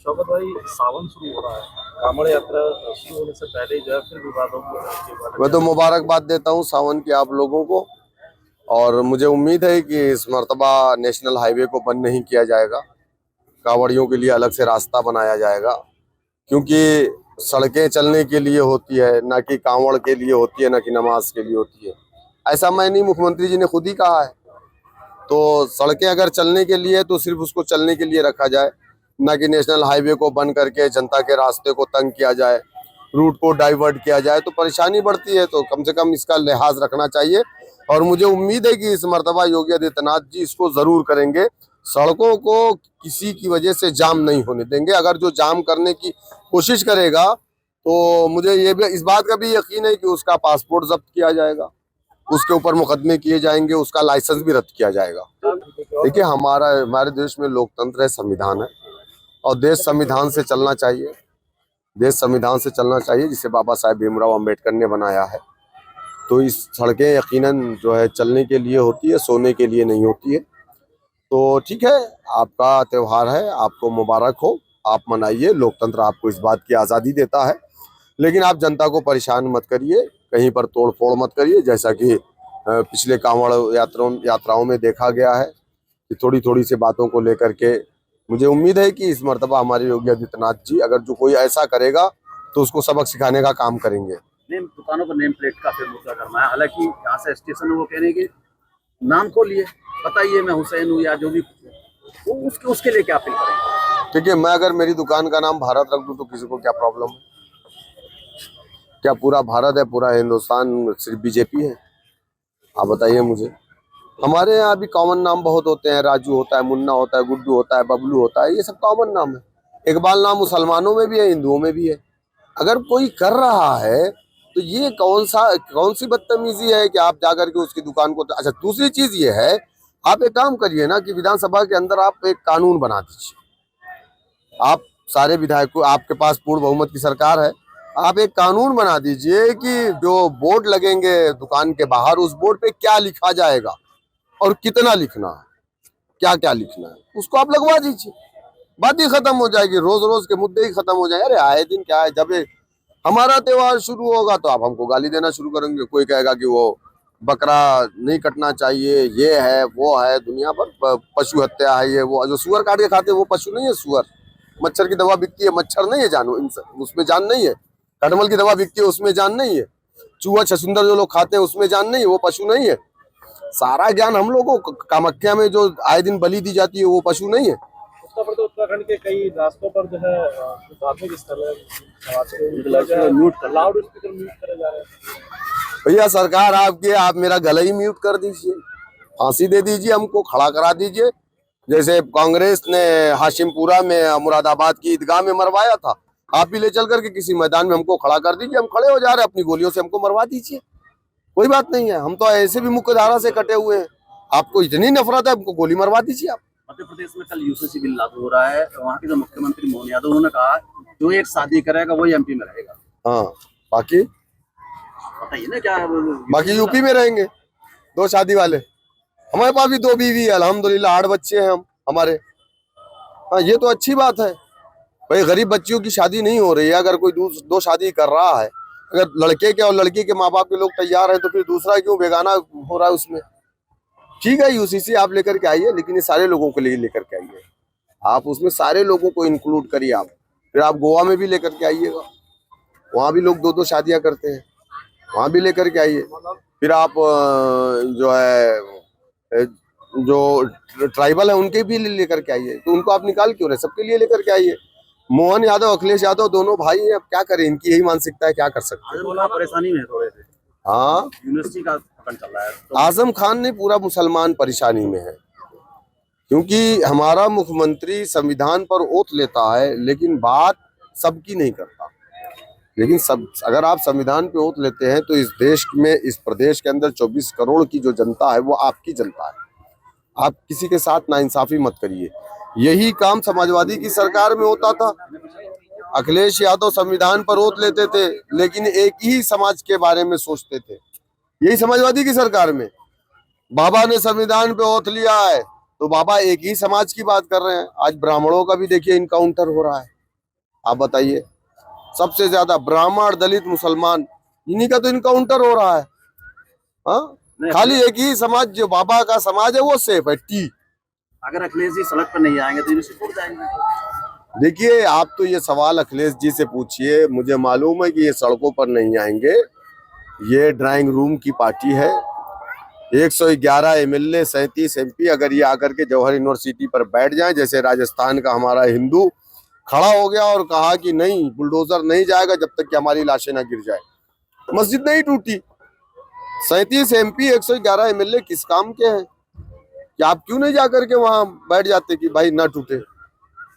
शौकत भाई, सावन शुरू हो रहा है। कांवड़ यात्रा शुरू होने से पहले जो है फिर विवादों के बारे मैं में तो मुबारकबाद देता हूँ सावन की आप लोगों को। और मुझे उम्मीद है कि इस मर्तबा नेशनल हाईवे को बंद नहीं किया जाएगा, कांवड़ियों के लिए अलग से रास्ता बनाया जाएगा, क्योंकि सड़कें चलने के लिए होती है, ना कि कांवड़ के लिए होती है, ना कि नमाज के लिए होती है। ऐसा मैं नहीं, मुख्यमंत्री जी ने खुद ही कहा है। तो सड़कें अगर चलने के लिए तो सिर्फ उसको चलने के लिए रखा जाए, ना कि नेशनल हाईवे को बंद करके जनता के रास्ते को तंग किया जाए, रूट को डाइवर्ट किया जाए तो परेशानी बढ़ती है। तो कम से कम इसका लिहाज रखना चाहिए। और मुझे उम्मीद है कि इस मर्तबा योगी आदित्यनाथ जी इसको जरूर करेंगे। सड़कों को किसी की वजह से जाम नहीं होने देंगे। अगर जो जाम करने की कोशिश करेगा तो मुझे ये भी इस बात का भी यकीन है कि उसका पासपोर्ट जब्त किया जाएगा, उसके ऊपर मुकदमे किए जाएंगे, उसका लाइसेंस भी रद्द किया जाएगा। देखिए, हमारे देश में लोकतंत्र है, संविधान है, और देश संविधान से चलना चाहिए। देश संविधान से चलना चाहिए जिसे बाबा साहेब भीमराव अंबेडकर ने बनाया है। तो इस सड़कें यकीनन जो है चलने के लिए होती है, सोने के लिए नहीं होती है। तो ठीक है, आपका त्यौहार है, आपको मुबारक हो, आप मनाइए। लोकतंत्र आपको इस बात की आज़ादी देता है, लेकिन आप जनता को परेशान मत करिए, कहीं पर तोड़ फोड़ मत करिए। जैसा कि पिछले कांवड़ यात्राओं में देखा गया है कि थोड़ी थोड़ी सी बातों को लेकर के मुझे उम्मीद है कि इस मर्तबा हमारे योगी आदित्यनाथ जी अगर जो कोई ऐसा करेगा तो उसको सबक सिखाने का काम करेंगे। नेम दुकानों पर नेम प्लेट का फिर मुद्दा करना है। हालांकि यहाँ से स्टेशन है, वो कह रहे हैं कि नाम को लिए बताइए मैं हुसैन हूँ या जो भी कुछ है, वो उसके लिए क्या अपील करेंगे? देखिए, मैं अगर मेरी दुकान का नाम भारत रख दूं तो किसी को क्या प्रॉब्लम है? क्या पूरा भारत है, पूरा हिंदुस्तान सिर्फ बीजेपी है? आप बताइए मुझे। हमारे यहाँ भी कॉमन नाम बहुत होते हैं, राजू होता है, मुन्ना होता है, गुड्डू होता है, बबलू होता है, ये सब कॉमन नाम है। इकबाल नाम मुसलमानों में भी है, हिंदुओं में भी है। अगर कोई कर रहा है तो ये कौन सी बदतमीजी है कि आप जाकर के उसकी दुकान को। अच्छा, दूसरी चीज ये है, आप एक काम करिए ना कि विधानसभा के अंदर आप एक कानून बना दीजिए। आप सारे विधायकों, आपके पास पूर्ण बहुमत की सरकार है, आप एक कानून बना दीजिए कि जो बोर्ड लगेंगे दुकान के बाहर, उस बोर्ड पे क्या लिखा जाएगा और कितना लिखना है, क्या क्या लिखना है, उसको आप लगवा दीजिए। बात ही खत्म हो जाएगी, रोज रोज के मुद्दे ही खत्म हो जाएंगे। अरे आए दिन क्या है, जब हमारा त्योहार शुरू होगा तो आप हमको गाली देना शुरू करेंगे। कोई कहेगा कि वो बकरा नहीं कटना चाहिए, ये है वो है, दुनिया पर पशु हत्या है, ये वो। जो सुअर काट के खाते हैं वो पशु नहीं है, सुअर। मच्छर की दवा बिकती है, मच्छर नहीं है जानवर, उसमें जान नहीं है। खटमल की दवा बिकती है, उसमें जान नहीं है। चूहा छछूंदर जो लोग खाते हैं उसमें जान नहीं है, वो पशु नहीं है। सारा ज्ञान हम लोगों को, कामाख्या में जो आए दिन बलि दी जाती है वो पशु नहीं है। उत्तराखंड के कई रास्तों पर जो है धार्मिक स्थल है, लाउड स्पीकर म्यूट करे जा रहे हैं। भैया, सरकार आपकी है, आप मेरा गला ही म्यूट कर दीजिए, फांसी दे दीजिए, हमको खड़ा करा दीजिए। जैसे कांग्रेस ने हाशिमपुरा में मुरादाबाद की ईदगाह में मरवाया था, आप भी ले चल करके किसी मैदान में हमको खड़ा कर दीजिए। हम खड़े हो जा रहे हैं, अपनी गोलियों से हमको मरवा दीजिए, कोई बात नहीं है। हम तो ऐसे भी मुख्य धारा से कटे हुए हैं, आपको इतनी नफरत है, हमको गोली मरवा दीजिए आप। मध्य प्रदेश में कल यूसीसी बिल लागू हो रहा है। वहाँ के जो मुख्यमंत्री मोहन यादव, उन्होंने कहा जो एक शादी करेगा वही एमपी में रहेगा। हाँ, बाकी बताइए ना क्या बाकी यूपी में रहेंगे दो शादी वाले। हमारे पास भी 2 बीवी है, अल्हम्दुलिल्लाह, 8 बच्चे हैं हमारे। हाँ, ये तो अच्छी बात है भाई। गरीब बच्चियों की शादी नहीं हो रही है, अगर कोई दो शादी कर रहा है, अगर लड़के के और लड़की के माँ बाप के लोग तैयार हैं तो फिर दूसरा क्यों बेगाना हो रहा है उसमें? ठीक है, यूसीसी आप लेकर के आइए, लेकिन ये सारे लोगों के लिए लेकर के आइए। आप उसमें सारे लोगों को इंक्लूड करिए आप। फिर आप गोवा में भी लेकर के आइएगा, वहाँ भी लोग 2-2 शादियाँ करते हैं, वहाँ भी लेकर के आइए। फिर आप जो है जो ट्राइबल है उनके भी लेकर के आइए। तो उनको आप निकाल क्यों रहे, सबके लिए लेकर के आइए। मोहन यादव, अखिलेश यादव दोनों भाई हैं, अब क्या करें, इनकी यही मानसिकता है, क्या कर सकते हैं। परेशानी में थोड़े से। हाँ, यूनिवर्सिटी का पकड़ चल रहा है तो आजम खान ने पूरा मुसलमान परेशानी में है, क्योंकि हमारा मुख्यमंत्री संविधान पर ओथ लेता है लेकिन बात सबकी नहीं करता। लेकिन सब, अगर आप संविधान पे ओथ लेते हैं तो इस देश में, इस प्रदेश के अंदर 24 करोड़ की जो जनता है वो आपकी जनता है। आप किसी के साथ नाइंसाफी मत करिए। यही काम समाजवादी की सरकार में होता था। अखिलेश यादव संविधान पर ओथ लेते थे लेकिन एक ही समाज के बारे में सोचते थे। यही समाजवादी की सरकार में बाबा ने संविधान पे ओथ लिया है तो बाबा एक ही समाज की बात कर रहे हैं। आज ब्राह्मणों का भी देखिए इनकाउंटर हो रहा है। आप बताइए। सबसे ज्यादा ब्राह्मण, दलित, मुसलमान, इन्हीं का तो इनकाउंटर हो रहा है। हाँ, खाली एक ही समाज जो बाबा का समाज है वो सेफ है, टी। अगर अखिलेश जी सड़क पर नहीं आएंगे तो यूनिवर्सिटी टूट जाएंगे। देखिए, आप तो ये सवाल अखिलेश जी से पूछिए, मुझे मालूम है कि ये सड़कों पर नहीं आएंगे। ये ड्राइंग रूम की पार्टी है। 111 एमएलए, 37 एमपी अगर ये आकर के जौहर यूनिवर्सिटी पर बैठ जाएं, जैसे राजस्थान का हमारा हिंदू खड़ा हो गया और कहा कि नहीं, बुलडोजर नहीं जाएगा जब तक कि हमारी लाशें ना गिर जाए, मस्जिद नहीं टूटी। 37 एमपी, 111 एमएलए किस काम के हैं कि आप क्यों नहीं जाकर के वहां बैठ जाते कि भाई ना टूटे।